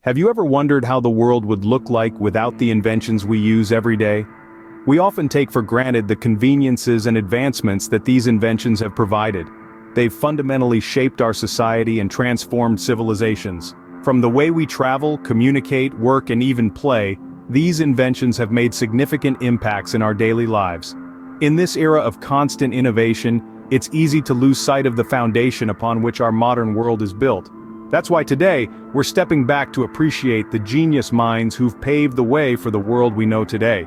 Have you ever wondered how the world would look like without the inventions we use every day? We often take for granted the conveniences and advancements that these inventions have provided. They've fundamentally shaped our society and transformed civilizations. From the way we travel, communicate, work, and even play, these inventions have made significant impacts in our daily lives. In this era of constant innovation, it's easy to lose sight of the foundation upon which our modern world is built. That's why today, we're stepping back to appreciate the genius minds who've paved the way for the world we know today.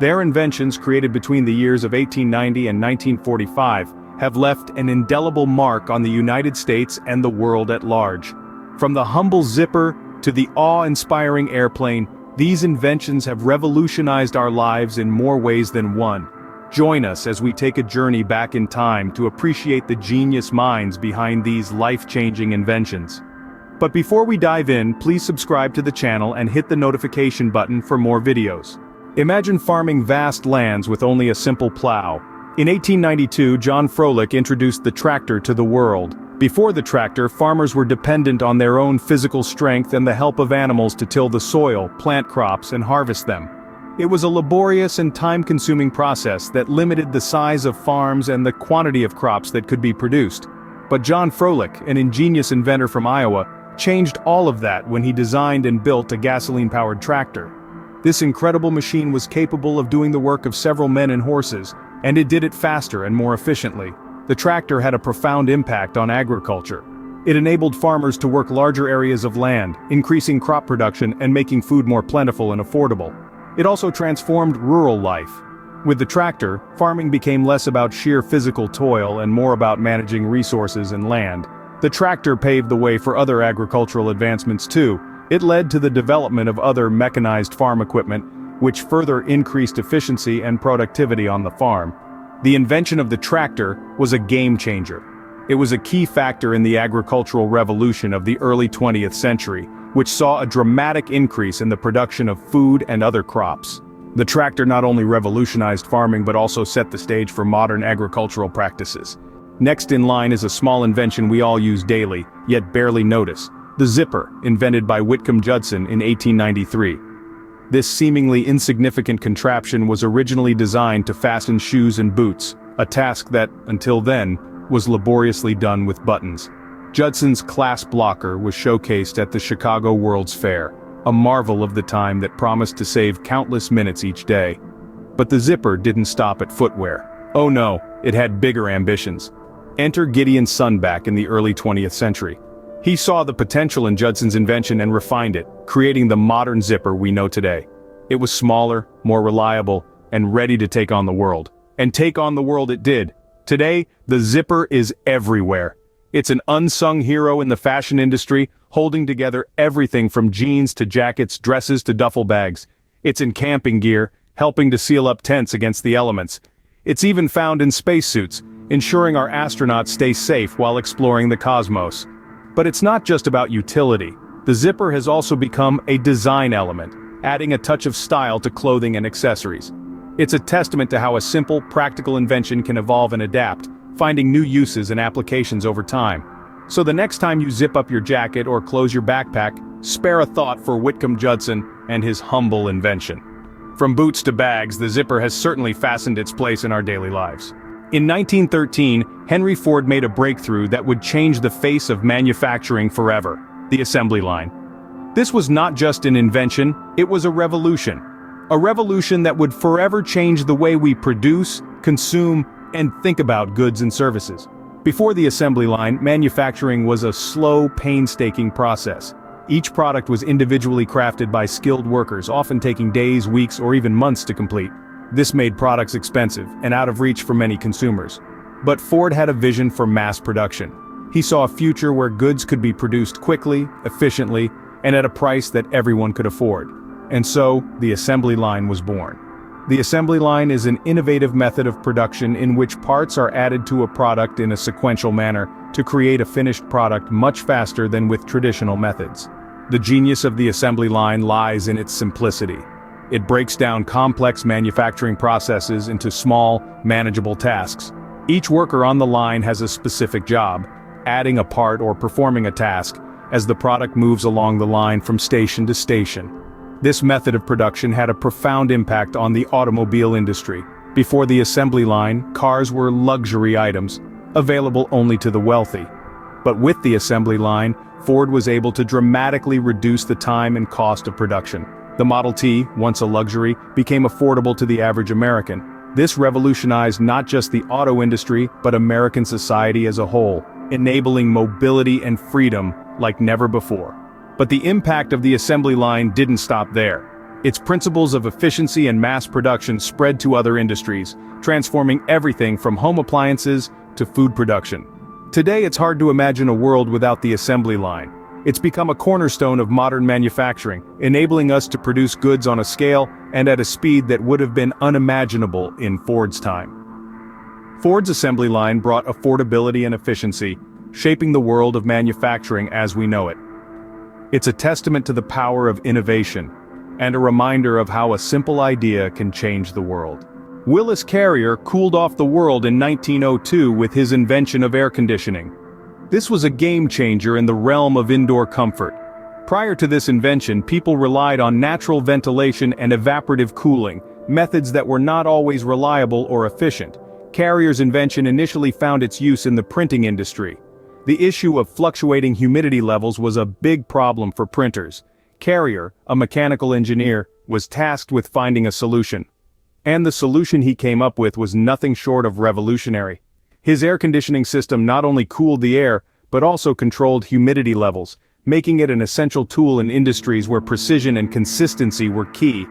Their inventions, created between the years of 1890 and 1945, have left an indelible mark on the United States and the world at large. From the humble zipper to the awe-inspiring airplane, these inventions have revolutionized our lives in more ways than one. Join us as we take a journey back in time to appreciate the genius minds behind these life-changing inventions. But before we dive in, please subscribe to the channel and hit the notification button for more videos. Imagine farming vast lands with only a simple plow. In 1892, John Froelich introduced the tractor to the world. Before the tractor, farmers were dependent on their own physical strength and the help of animals to till the soil, plant crops, and harvest them. It was a laborious and time-consuming process that limited the size of farms and the quantity of crops that could be produced. But John Froelich, an ingenious inventor from Iowa, changed all of that when he designed and built a gasoline-powered tractor. This incredible machine was capable of doing the work of several men and horses, and it did it faster and more efficiently. The tractor had a profound impact on agriculture. It enabled farmers to work larger areas of land, increasing crop production and making food more plentiful and affordable. It also transformed rural life. With the tractor, farming became less about sheer physical toil and more about managing resources and land. The tractor paved the way for other agricultural advancements too. It led to the development of other mechanized farm equipment, which further increased efficiency and productivity on the farm. The invention of the tractor was a game changer. It was a key factor in the agricultural revolution of the early 20th century, which saw a dramatic increase in the production of food and other crops. The tractor not only revolutionized farming but also set the stage for modern agricultural practices. Next in line is a small invention we all use daily, yet barely notice: the zipper, invented by Whitcomb Judson in 1893. This seemingly insignificant contraption was originally designed to fasten shoes and boots, a task that, until then, was laboriously done with buttons. Judson's clasp blocker was showcased at the Chicago World's Fair, a marvel of the time that promised to save countless minutes each day. But the zipper didn't stop at footwear. Oh no, it had bigger ambitions. Enter Gideon Sundback in the early 20th century. He saw the potential in Judson's invention and refined it, creating the modern zipper we know today. It was smaller, more reliable, and ready to take on the world. And take on the world it did. Today, the zipper is everywhere. It's an unsung hero in the fashion industry, holding together everything from jeans to jackets, dresses to duffel bags. It's in camping gear, helping to seal up tents against the elements. It's even found in spacesuits, ensuring our astronauts stay safe while exploring the cosmos. But it's not just about utility. The zipper has also become a design element, adding a touch of style to clothing and accessories. It's a testament to how a simple, practical invention can evolve and adapt, finding new uses and applications over time. So the next time you zip up your jacket or close your backpack, spare a thought for Whitcomb Judson and his humble invention. From boots to bags, the zipper has certainly fastened its place in our daily lives. In 1913, Henry Ford made a breakthrough that would change the face of manufacturing forever: the assembly line. This was not just an invention, it was a revolution. A revolution that would forever change the way we produce, consume, and think about goods and services. Before the assembly line, manufacturing was a slow, painstaking process. Each product was individually crafted by skilled workers, often taking days, weeks, or even months to complete. This made products expensive and out of reach for many consumers. But Ford had a vision for mass production. He saw a future where goods could be produced quickly, efficiently, and at a price that everyone could afford. And so, the assembly line was born. The assembly line is an innovative method of production in which parts are added to a product in a sequential manner to create a finished product much faster than with traditional methods. The genius of the assembly line lies in its simplicity. It breaks down complex manufacturing processes into small, manageable tasks. Each worker on the line has a specific job: adding a part or performing a task, as the product moves along the line from station to station. This method of production had a profound impact on the automobile industry. Before the assembly line, cars were luxury items, available only to the wealthy. But with the assembly line, Ford was able to dramatically reduce the time and cost of production. The Model T, once a luxury, became affordable to the average American. This revolutionized not just the auto industry, but American society as a whole, enabling mobility and freedom like never before. But the impact of the assembly line didn't stop there. Its principles of efficiency and mass production spread to other industries, transforming everything from home appliances to food production. Today it's hard to imagine a world without the assembly line. It's become a cornerstone of modern manufacturing, enabling us to produce goods on a scale and at a speed that would have been unimaginable in Ford's time. Ford's assembly line brought affordability and efficiency, shaping the world of manufacturing as we know it. It's a testament to the power of innovation, and a reminder of how a simple idea can change the world. Willis Carrier cooled off the world in 1902 with his invention of air conditioning. This was a game changer in the realm of indoor comfort. Prior to this invention, people relied on natural ventilation and evaporative cooling, methods that were not always reliable or efficient. Carrier's invention initially found its use in the printing industry. The issue of fluctuating humidity levels was a big problem for printers. Carrier, a mechanical engineer, was tasked with finding a solution. And the solution he came up with was nothing short of revolutionary. His air conditioning system not only cooled the air, but also controlled humidity levels, making it an essential tool in industries where precision and consistency were key.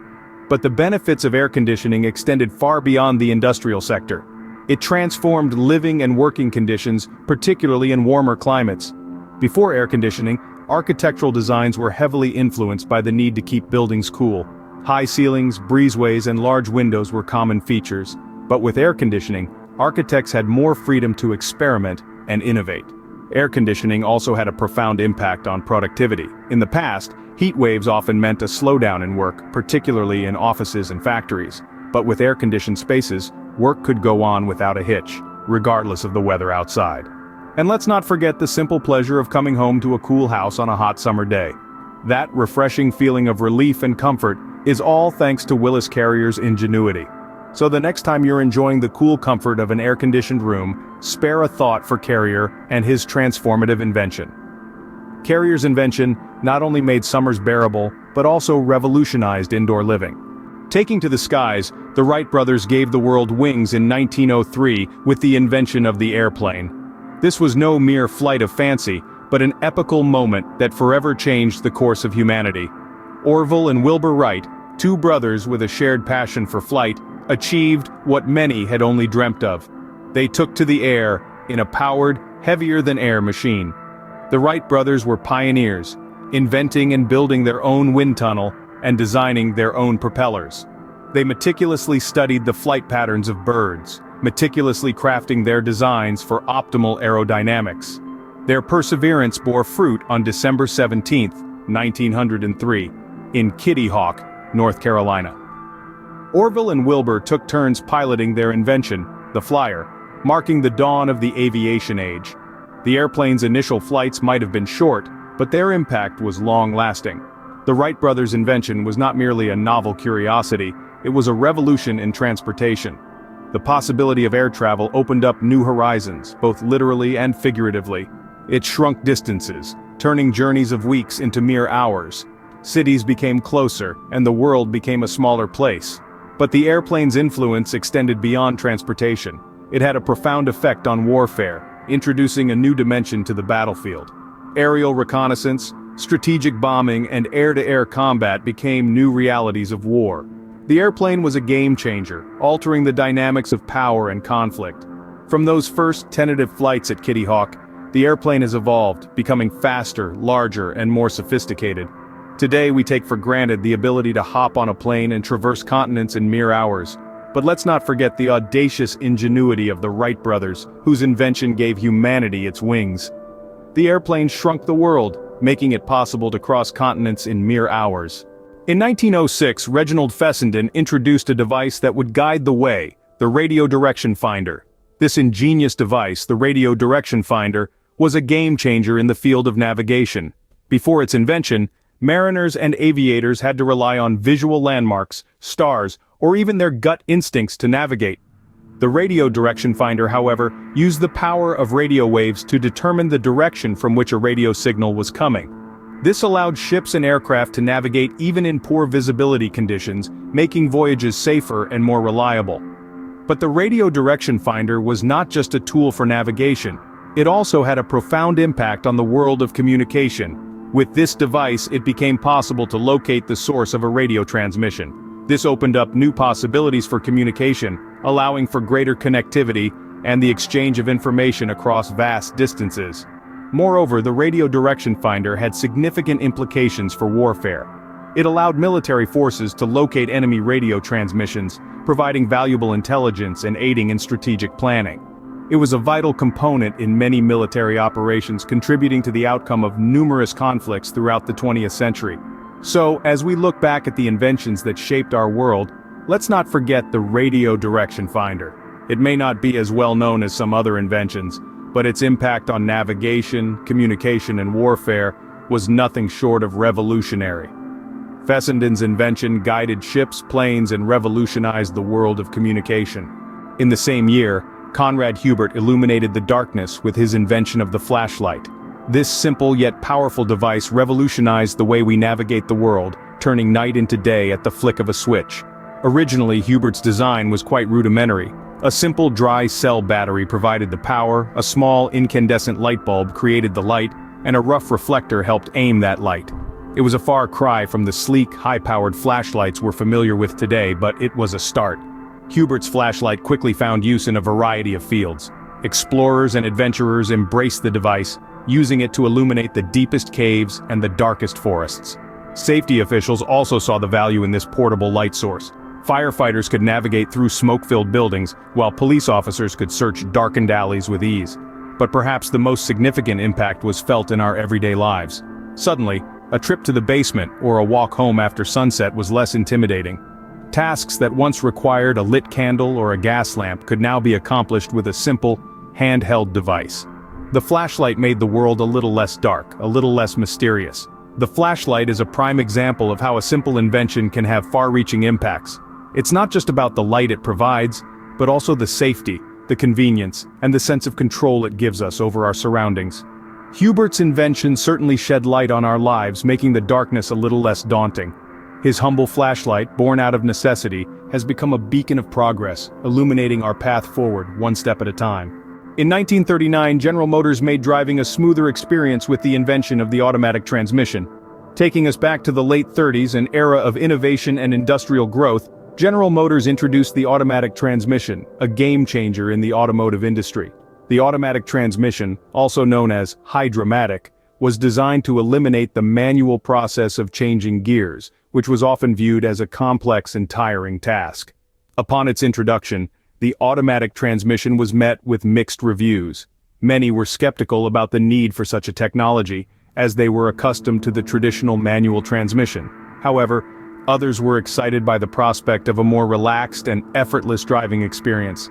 But the benefits of air conditioning extended far beyond the industrial sector. It transformed living and working conditions, particularly in warmer climates. Before air conditioning, architectural designs were heavily influenced by the need to keep buildings cool. High ceilings, breezeways, and large windows were common features. But with air conditioning, architects had more freedom to experiment and innovate. Air conditioning also had a profound impact on productivity. In the past, heat waves often meant a slowdown in work, particularly in offices and factories. But with air-conditioned spaces, work could go on without a hitch, regardless of the weather outside. And let's not forget the simple pleasure of coming home to a cool house on a hot summer day. That refreshing feeling of relief and comfort is all thanks to Willis Carrier's ingenuity. So the next time you're enjoying the cool comfort of an air-conditioned room, spare a thought for Carrier and his transformative invention. Carrier's invention not only made summers bearable, but also revolutionized indoor living. Taking to the skies, the Wright brothers gave the world wings in 1903 with the invention of the airplane. This was no mere flight of fancy, but an epical moment that forever changed the course of humanity. Orville and Wilbur Wright, two brothers with a shared passion for flight, achieved what many had only dreamt of. They took to the air in a powered, heavier-than-air machine. The Wright brothers were pioneers, inventing and building their own wind tunnel and designing their own propellers. They meticulously studied the flight patterns of birds, meticulously crafting their designs for optimal aerodynamics. Their perseverance bore fruit on December 17, 1903, in Kitty Hawk, North Carolina. Orville and Wilbur took turns piloting their invention, the Flyer, marking the dawn of the aviation age. The airplane's initial flights might have been short, but their impact was long-lasting. The Wright brothers' invention was not merely a novel curiosity, it was a revolution in transportation. The possibility of air travel opened up new horizons, both literally and figuratively. It shrunk distances, turning journeys of weeks into mere hours. Cities became closer, and the world became a smaller place. But the airplane's influence extended beyond transportation. It had a profound effect on warfare, introducing a new dimension to the battlefield. Aerial reconnaissance, strategic bombing, and air-to-air combat became new realities of war. The airplane was a game-changer, altering the dynamics of power and conflict. From those first tentative flights at Kitty Hawk, the airplane has evolved, becoming faster, larger, and more sophisticated. Today we take for granted the ability to hop on a plane and traverse continents in mere hours. But let's not forget the audacious ingenuity of the Wright brothers, whose invention gave humanity its wings. The airplane shrunk the world, making it possible to cross continents in mere hours. In 1906, Reginald Fessenden introduced a device that would guide the way, the radio direction finder. This ingenious device, the radio direction finder, was a game-changer in the field of navigation. Before its invention, mariners and aviators had to rely on visual landmarks, stars, or even their gut instincts to navigate. The radio direction finder, however, used the power of radio waves to determine the direction from which a radio signal was coming. This allowed ships and aircraft to navigate even in poor visibility conditions, making voyages safer and more reliable. But the radio direction finder was not just a tool for navigation. It also had a profound impact on the world of communication. With this device, it became possible to locate the source of a radio transmission. This opened up new possibilities for communication, allowing for greater connectivity and the exchange of information across vast distances. Moreover, the radio direction finder had significant implications for warfare. It allowed military forces to locate enemy radio transmissions, providing valuable intelligence and aiding in strategic planning. It was a vital component in many military operations, contributing to the outcome of numerous conflicts throughout the 20th century. So, as we look back at the inventions that shaped our world, let's not forget the radio direction finder. It may not be as well known as some other inventions, but its impact on navigation, communication, and warfare was nothing short of revolutionary. Fessenden's invention guided ships, planes, and revolutionized the world of communication. In the same year, Conrad Hubert illuminated the darkness with his invention of the flashlight. This simple yet powerful device revolutionized the way we navigate the world, turning night into day at the flick of a switch. Originally, Hubert's design was quite rudimentary. A simple dry cell battery provided the power, a small incandescent light bulb created the light, and a rough reflector helped aim that light. It was a far cry from the sleek, high-powered flashlights we're familiar with today, but it was a start. Hubert's flashlight quickly found use in a variety of fields. Explorers and adventurers embraced the device, using it to illuminate the deepest caves and the darkest forests. Safety officials also saw the value in this portable light source. Firefighters could navigate through smoke-filled buildings, while police officers could search darkened alleys with ease. But perhaps the most significant impact was felt in our everyday lives. Suddenly, a trip to the basement or a walk home after sunset was less intimidating. Tasks that once required a lit candle or a gas lamp could now be accomplished with a simple, handheld device. The flashlight made the world a little less dark, a little less mysterious. The flashlight is a prime example of how a simple invention can have far-reaching impacts. It's not just about the light it provides, but also the safety, the convenience, and the sense of control it gives us over our surroundings. Hubert's invention certainly shed light on our lives, making the darkness a little less daunting. His humble flashlight, born out of necessity, has become a beacon of progress, illuminating our path forward, one step at a time. In 1939, General Motors made driving a smoother experience with the invention of the automatic transmission. Taking us back to the late 30s, an era of innovation and industrial growth, General Motors introduced the automatic transmission, a game-changer in the automotive industry. The automatic transmission, also known as hydromatic, was designed to eliminate the manual process of changing gears, which was often viewed as a complex and tiring task. Upon its introduction, the automatic transmission was met with mixed reviews. Many were skeptical about the need for such a technology, as they were accustomed to the traditional manual transmission. However, others were excited by the prospect of a more relaxed and effortless driving experience.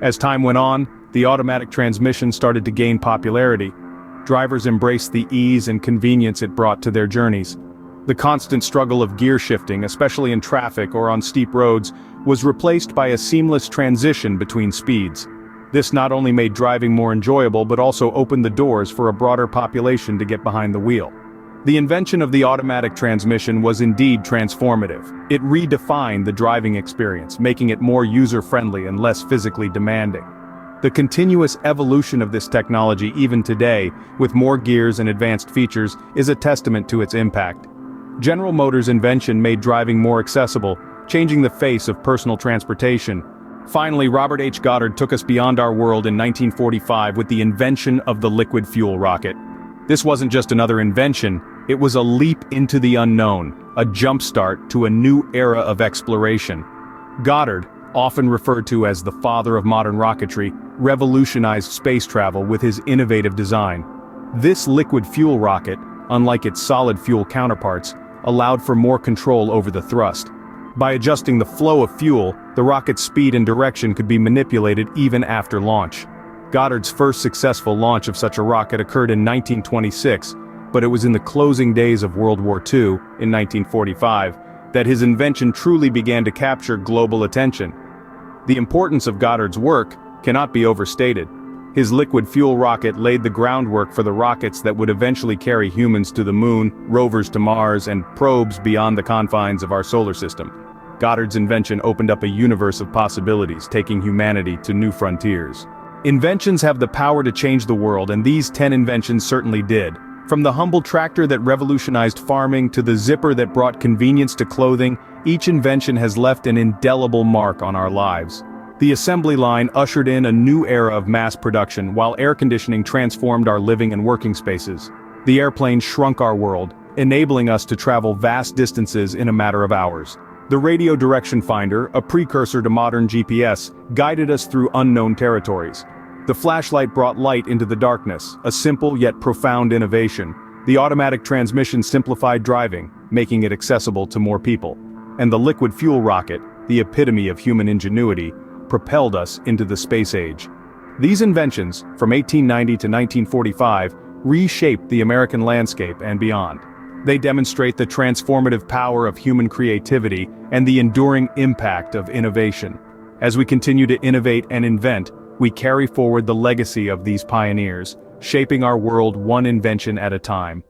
As time went on, the automatic transmission started to gain popularity. Drivers embraced the ease and convenience it brought to their journeys. The constant struggle of gear shifting, especially in traffic or on steep roads, was replaced by a seamless transition between speeds. This not only made driving more enjoyable but also opened the doors for a broader population to get behind the wheel. The invention of the automatic transmission was indeed transformative. It redefined the driving experience, making it more user-friendly and less physically demanding. The continuous evolution of this technology even today, with more gears and advanced features, is a testament to its impact. General Motors' invention made driving more accessible, changing the face of personal transportation. Finally, Robert H. Goddard took us beyond our world in 1945 with the invention of the liquid fuel rocket. This wasn't just another invention, it was a leap into the unknown, a jumpstart to a new era of exploration. Goddard, often referred to as the father of modern rocketry, revolutionized space travel with his innovative design. This liquid fuel rocket, unlike its solid fuel counterparts, allowed for more control over the thrust. By adjusting the flow of fuel, the rocket's speed and direction could be manipulated even after launch. Goddard's first successful launch of such a rocket occurred in 1926, but it was in the closing days of World War II, in 1945, that his invention truly began to capture global attention. The importance of Goddard's work cannot be overstated. His liquid fuel rocket laid the groundwork for the rockets that would eventually carry humans to the moon, rovers to Mars, and probes beyond the confines of our solar system. Goddard's invention opened up a universe of possibilities, taking humanity to new frontiers. Inventions have the power to change the world, and these 10 inventions certainly did. From the humble tractor that revolutionized farming to the zipper that brought convenience to clothing, each invention has left an indelible mark on our lives. The assembly line ushered in a new era of mass production, while air conditioning transformed our living and working spaces. The airplane shrunk our world, enabling us to travel vast distances in a matter of hours. The radio direction finder, a precursor to modern GPS, guided us through unknown territories. The flashlight brought light into the darkness, a simple yet profound innovation. The automatic transmission simplified driving, making it accessible to more people. And the liquid fuel rocket, the epitome of human ingenuity, propelled us into the space age. These inventions, from 1890 to 1945, reshaped the American landscape and beyond. They demonstrate the transformative power of human creativity and the enduring impact of innovation. As we continue to innovate and invent, we carry forward the legacy of these pioneers, shaping our world one invention at a time.